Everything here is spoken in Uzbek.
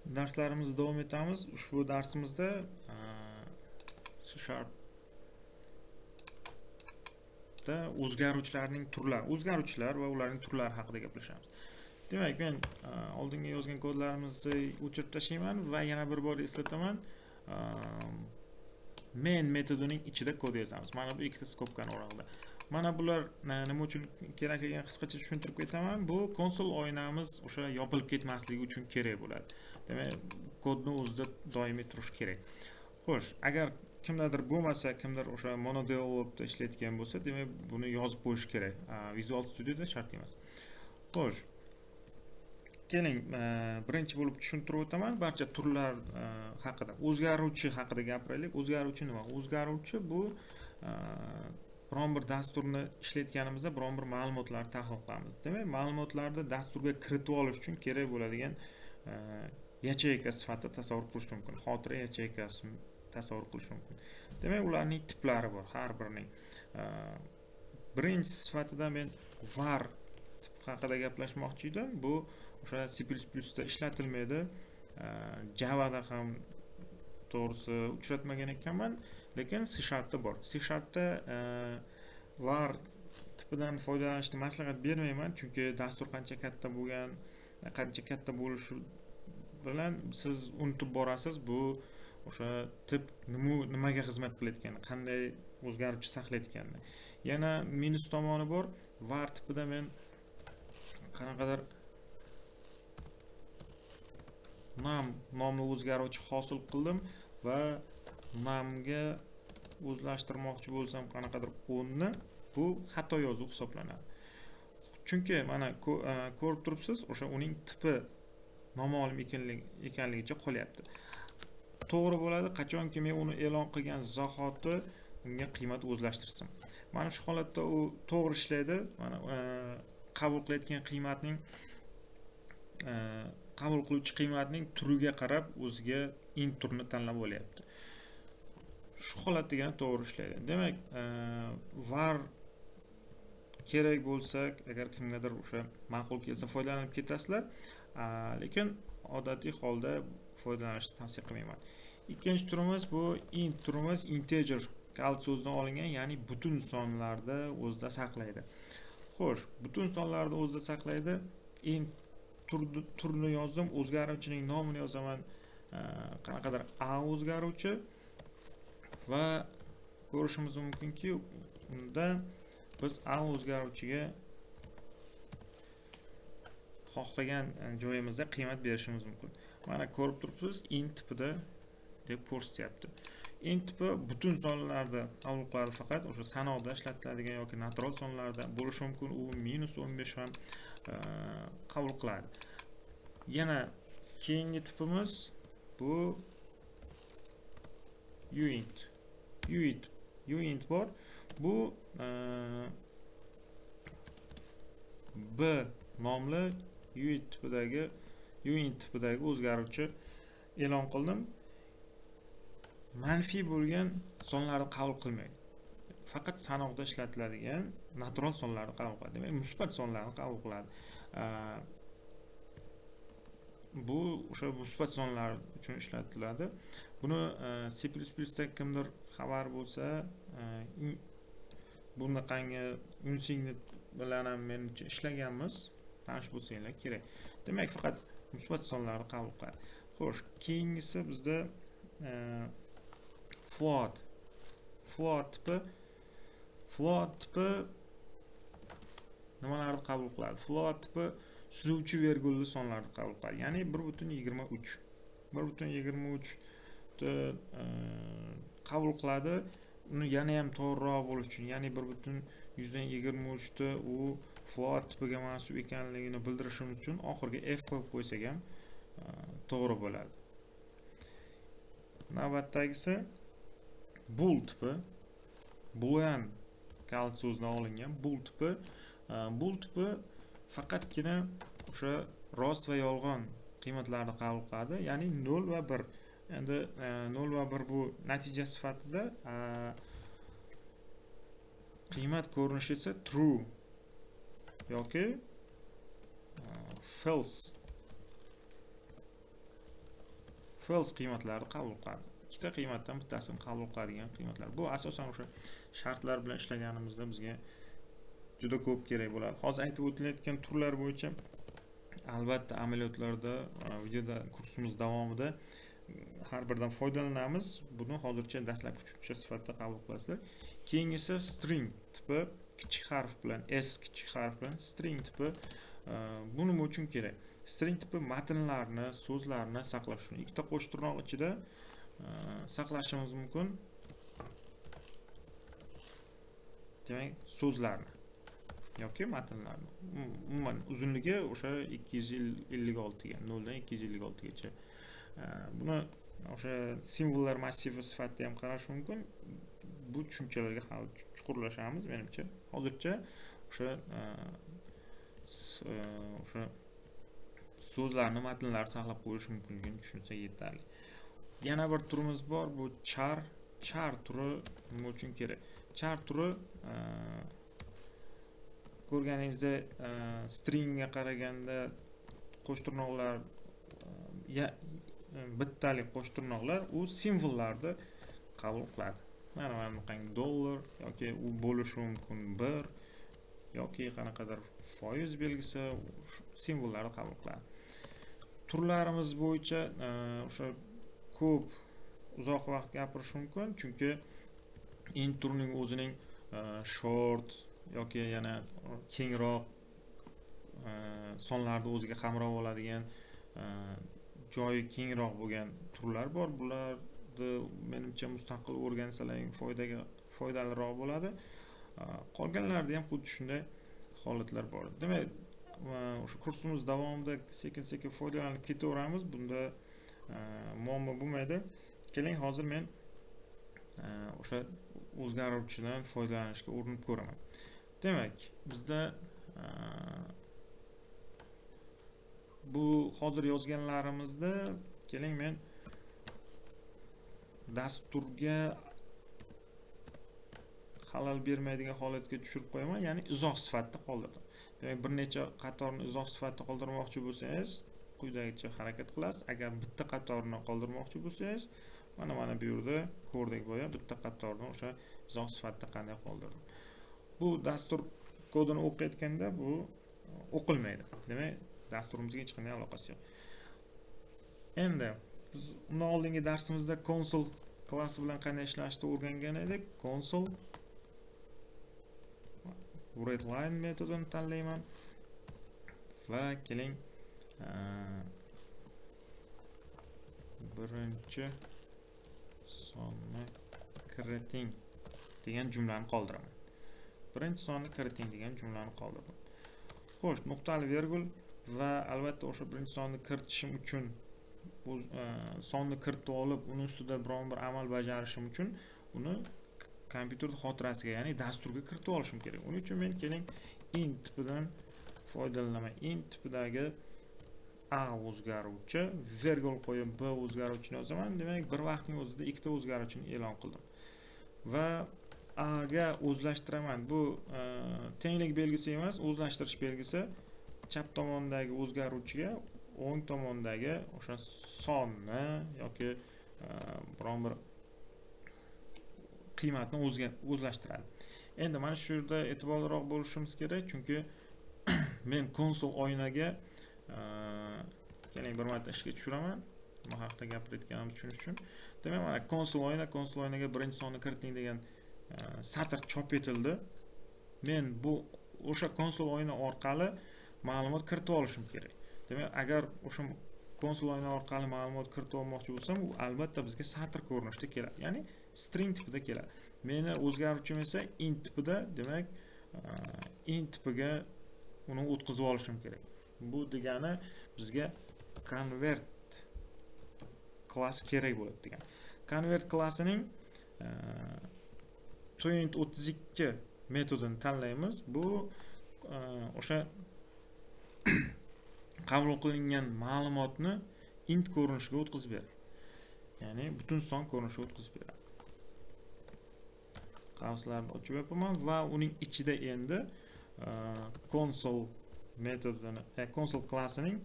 Darslarimizni davom etamiz. Ushbu darsimizda C# da o'zgaruvchilarning turlari, o'zgaruvchilar va ularning turlari haqida gaplashamiz. Demak, men oldinga yozgan kodlarimizni o'chirib tashlayman va yana bir bor eslataman. Main metodining ichida kod yozamiz. Mana bu ikkita skobkani oralida. Mana bular nima uchun kerakligini qisqacha tushuntirib ketaman. Bu konsol oynamiz o'sha yopilib ketmasligi uchun kerak bo'ladi. Demak, kodni o'zida doimiy turishi kerak. Xo'sh, agar kimdadir bo'lmasa, kimdir o'sha monodevelopda ishlayotgan bo'lsa, demak buni yozib qo'yish kerak. Visual Studioda shart emas. Xo'sh, keling, birinchi bo'lib tushuntirib o'taman barcha turlar haqida. O'zgaruvchi haqida gapiraylik. O'zgaruvchi nima? O'zgaruvchi bu biron bir dasturni ishlatganimizda biron bir ma'lumotlarni tahlil qilamiz. Demak, ma'lumotlarni dasturga kiritib olish uchun kerak bo'ladigan yacheyka sifatida tasavvur qilish mumkin. Xotira yacheykasini tasavvur qilish mumkin. Demak, ularning tiplari bor, har birining. Birinchi sifatida men var haqida gaplashmoqchi edim. Bu o'sha C++ da ishlatilmaydi. Javada ham to'g'risi uchratmagan ekanman, lekin C# da bor. C# da var tipidan foydalanishni maslahat bermayman, chunki dastur qancha katta bo'lishi bilan siz unutib borasiz. Bu o'sha tip nimaga xizmat qilayotganini, qanday o'zgaruvchi saqlayotganini. Yana minus tomoni bor. Var tipida men qanaqadir num nomli o'zgaruvchi hosil qildim va numga o'zlashtirmoqchi bo'lsam qanaqadir 10 ni, bu xato yozuv hisoblanadi. Chunki mana ko'rib turibsiz, o'sha uning tipi noma'lum ekanligicha qolyapti. To'g'ri bo'ladi qachonki men uni e'lon qilgan zahoti unga qiymat o'zlashtirsam. Mana shu holatda u to'g'ri ishlaydi. Mana qabul qilayotgan qiymatning qabul qiluvchi qiymatning turiga qarab o'ziga int turini tanlab olyapti. Shu holatdagina to'g'ri ishlaydi. Demak, var kerak bo'lsa, agar kimgadir o'sha ma'qul kelsa foydalanib ketasizlar, lekin odatiy holda foydalanishni tavsiya qilmayman. Ikkinchi turimiz bu int turimiz, integer kal so'zidan olingan, ya'ni butun sonlarda o'zida saqlaydi. Xo'sh, butun sonlarni o'zida saqlaydi. Int turni yozdim, o'zgaruvchining nomini yozaman, qanaqadir a o'zgaruvchi va ko'rishimiz mumkinki, unda biz a o'zgaruvchiga xohlagan joyimizda qiymat berishimiz mumkin. Mana ko'rib turibsiz, int tipida deb ko'rsatyapti. Int tipi butun sonlarda qabul qiladi, faqat o'sha sanoqda ishlatiladigan yoki natural sonlarda bo'lishi mumkin. U -15 ham qabul qiladi. Yana keyingi tipimiz bu uint. Uint bor. Bu b nomli uint tipidagi o'zgaruvchi e'lon qildim. Manfiy bo'lgan sonlarni qabul qilmaydi. Faqat sanoqda ishlatiladigan natural sonlarni qabul qiladi. Demak, musbat sonlarni qabul qiladi. Bu o'sha musbat sonlar uchun ishlatiladi. Buni C++ da kimdir xabar bo'lsa, bunaqangi unsigni bilan ham menimcha ishlaganmiz. Tanish bo'lsanglar kerak. Demak, faqat musbat sonlarni qabul qiladi. Xo'sh, keyingisi bizda float tipi nimalarni qabul qiladi? Float tipi suzuvchi vergulli sonlarni qabul qiladi. Ya'ni 1.23. 1.23 qabul qiladi. Uni yana ham to'g'riroq bo'lish uchun, ya'ni 1.23 da u float tipiga mansub ekanligini bildirishimiz uchun oxirgi f qo'yib qo'ysak ham to'g'ri bo'ladi. Navbatdagisi bool tipi. Boolean kal so'zidan olingan bool tipi faqatgina o'sha rost va yolg'on qiymatlarni qabul qiladi, ya'ni 0 va 1. Endi 0 va 1 bu natija sifatida, qiymat ko'rinishi esa true yoki false false qiymatlarni qabul qiladi. Ikkita qiymatdan bittasini qabul qiladigan qiymatlar. Bu asosan o'sha shartlar bilan ishlaganimizda bizga juda ko'p kerak bo'ladi. Hozir aytib o'tilayotgan turlar bo'yicha albatta amaliyotlarda videoda kursimiz davomida har biridan foydalanamiz. Buni hozircha dastlabki tushuncha sifatida qabul qilasizlar. Keyingisi string tipi kichik harf bilan s kichik harf bilan string tipi bu nima uchun kerak? String tipi matnlarni, so'zlarni saqlash uchun ikkita qo'sh tirnoq ichida saqlashimiz mumkin. Demak, so'zlarni yoki matnlarni. Umuman uzunligi o'sha 256 ga, 0 dan 256 gacha. Buni o'sha simvollar massivi sifatida ham qarash mumkin. Bu tushunchalarga hali chuqurlashamiz menimcha. Hozircha o'sha so'zlarni, matnlarni saqlab qo'yish mumkinligini tushunsak yetarli. Yana bir turimiz bor, bu char. Char turi nima uchun kerak? Char turi ko'rganingizda stringga qaraganda qo'sh tirnoqlar bittalik qo'sh tirnoqlar u simvollarni qabul qiladi. Mana bunaqangi dollar yoki u bo'lishi mumkin 1 yoki qanaqadir foiz belgisi simvollarni qabul qiladi. Turlarimiz bo'yicha o'sha ko'p uzoq vaqt gapirish mumkin, chunki int turining o'zining short yoki yana kengroq sonlarni o'ziga qamrab oladigan joyi kengroq bo'lgan turlar bor. Bularni menimcha mustaqil o'rgansalar foydaliroq bo'ladi. Qolganlarda ham xuddi shunday holatlar bor. Demak, o'sha kursimiz davomida sekin-sekin foydalanib ketaveramiz. Bunda muammo bo'lmaydi. Keling, hozir men o'sha o'zgaruvchidan foydalanishga urinib ko'raman. Demak, bizda bu hozir yozganlarimizda keling men dasturga xalal bermaydigan holatga tushirib qo'yaman, ya'ni izoh sifatida qoldirdim. Demak, bir necha qatorni izoh sifatida qoldirmoqchi bo'lsangiz, quyidagicha harakat qilasiz. Agar bitta qatorni qoldirmoqchi bo'lsangiz, mana bu yerda ko'rdik boya bitta qatorni o'sha izoh sifatida qanday qoldirdim. Bu dastur kodini o'qiyotganda bu o'qilmaydi. Demak, dasturimizga hech qanday aloqasi yo'q. Endi biz undan oldingi darsimizda console klassi bilan qanday ishlashni o'rgangan edik. Console readline metodini tanlayman va keling birinchi sonni kiriting degan jumlani qoldiraman. Birinchi sonni kiriting degan jumlani qoldirdim. Xo'sh, nuqtali virgul va albatta o'sha birinchi sonni kiritishim uchun bu sonni kiritib olib, uning ustida biron bir amal bajarishim uchun uni kompyuter xotirasiga, ya'ni dasturga kiritib olishim kerak. Uning uchun men keling int tipidan foydalanaman. Int tipidagi a o'zgaruvchi, virgul qo'yib b o'zgaruvchini yozaman. Demak, bir vaqtning o'zida ikkita o'zgaruvchini e'lon qildim. Va a ga o'zlashtiraman. Bu tenglik belgisi emas, o'zlashtirish belgisi. Chap tomondagi o'zgaruvchiga o'ng tomondagi o'sha sonni yoki biron bir qiymatni o'zlashtiradi. Endi mana shu yerda e'tiborliroq bo'lishimiz kerak, chunki men konsol oynaga keling bir marta ishga tushiraman. Bu haqda gapirayotganimni tushunish uchun. Demak, mana konsol oynaga birinchi sonni kiriting degan satr chop etildi. Men bu o'sha konsol oyna orqali ma'lumot kiritib olishim kerak. Demak, agar o'sha konsol oyna orqali ma'lumot kiritib olmoqchi bo'lsam, u albatta bizga satr ko'rinishida keladi. Ya'ni string tipida keladi. Meni o'zgaruvchim esa int tipida, demak, int tipiga uni o'tkazib olishim kerak. Bu degani bizga convert klassi kerak bo'ladi degan. Convert klassining toint32 metodini tanlaymiz. Bu o'sha qabul qilingan ma'lumotni int ko'rinishiga o'tkazib beradi. Ya'ni butun son ko'rinishiga o'tkazib beradi. Qavslarni ochib yopaman va uning ichida endi console metodini, console klassining